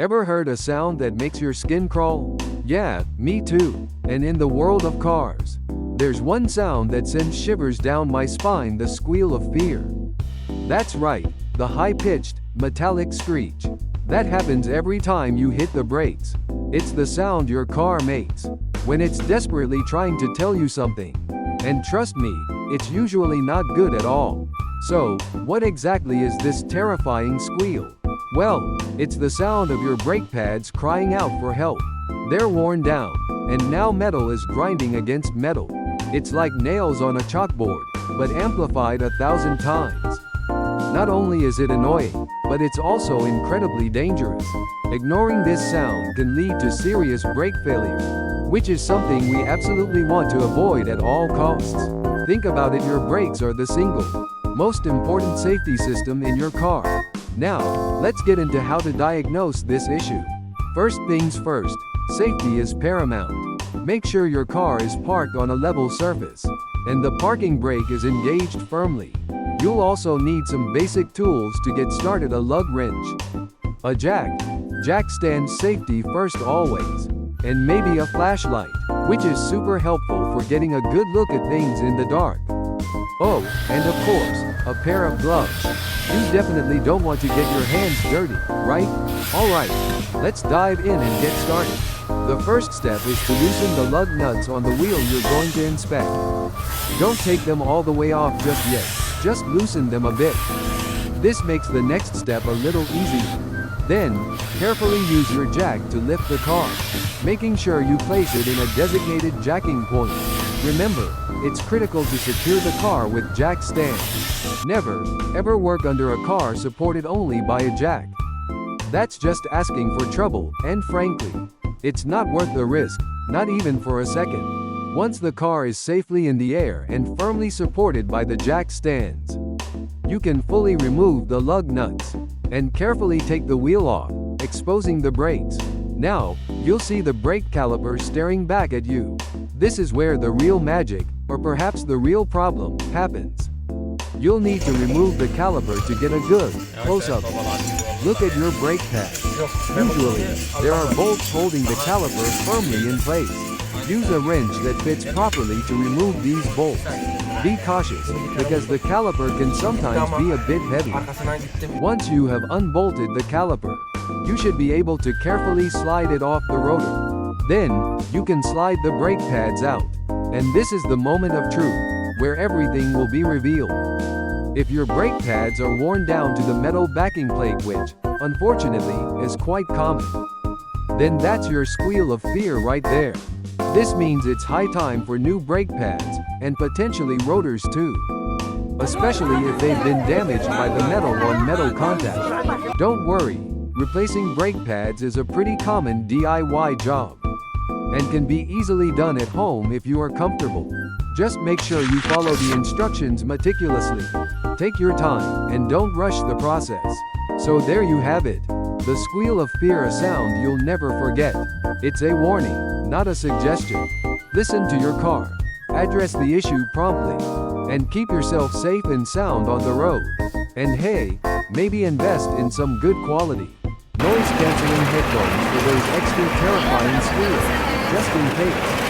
Ever heard a sound that makes your skin crawl? Yeah, me too. And in the world of cars, there's one sound that sends shivers down my spine, the squeal of fear. That's right, the high-pitched, metallic screech. That happens every time you hit the brakes. It's the sound your car makes when it's desperately trying to tell you something. And trust me, it's usually not good at all. So, what exactly is this terrifying squeal? Well, it's the sound of your brake pads crying out for help. They're worn down, and now metal is grinding against metal. It's like nails on a chalkboard, but amplified 1,000 times. Not only is it annoying, but it's also incredibly dangerous. Ignoring this sound can lead to serious brake failure, which is something we absolutely want to avoid at all costs. Think about it, your brakes are the single most important safety system in your car. Now, let's get into how to diagnose this issue. First things first, safety is paramount. Make sure your car is parked on a level surface, and the parking brake is engaged firmly. You'll also need some basic tools to get started: a lug wrench, a jack stands safety first always, and maybe a flashlight, which is super helpful for getting a good look at things in the dark. Oh, and of course, a pair of gloves. You definitely don't want to get your hands dirty, right? Alright, let's dive in and get started. The first step is to loosen the lug nuts on the wheel you're going to inspect. Don't take them all the way off just yet, just loosen them a bit. This makes the next step a little easier. Then, carefully use your jack to lift the car, making sure you place it in a designated jacking point. Remember, it's critical to secure the car with jack stands. Never, ever work under a car supported only by a jack. That's just asking for trouble, and frankly, it's not worth the risk, not even for a second. Once the car is safely in the air and firmly supported by the jack stands, you can fully remove the lug nuts and carefully take the wheel off, exposing the brakes. Now, you'll see the brake caliper staring back at you. This is where the real magic, or perhaps the real problem, happens. You'll need to remove the caliper to get a good close-up look at your brake pad. Usually, there are bolts holding the caliper firmly in place. Use a wrench that fits properly to remove these bolts. Be cautious, because the caliper can sometimes be a bit heavy. Once you have unbolted the caliper, you should be able to carefully slide it off the rotor. Then, you can slide the brake pads out. And this is the moment of truth, where everything will be revealed. If your brake pads are worn down to the metal backing plate, which, unfortunately, is quite common, then that's your squeal of fear right there. This means it's high time for new brake pads, and potentially rotors too. Especially if they've been damaged by the metal-on-metal contact. Don't worry, replacing brake pads is a pretty common DIY job, and can be easily done at home if you are comfortable. Just make sure you follow the instructions meticulously. Take your time, and don't rush the process. So there you have it. The squeal of fear, a sound you'll never forget. It's a warning, not a suggestion. Listen to your car, address the issue promptly, and keep yourself safe and sound on the road. And hey, maybe invest in some good quality noise-canceling headphones for those extra terrifying squeals, just in case.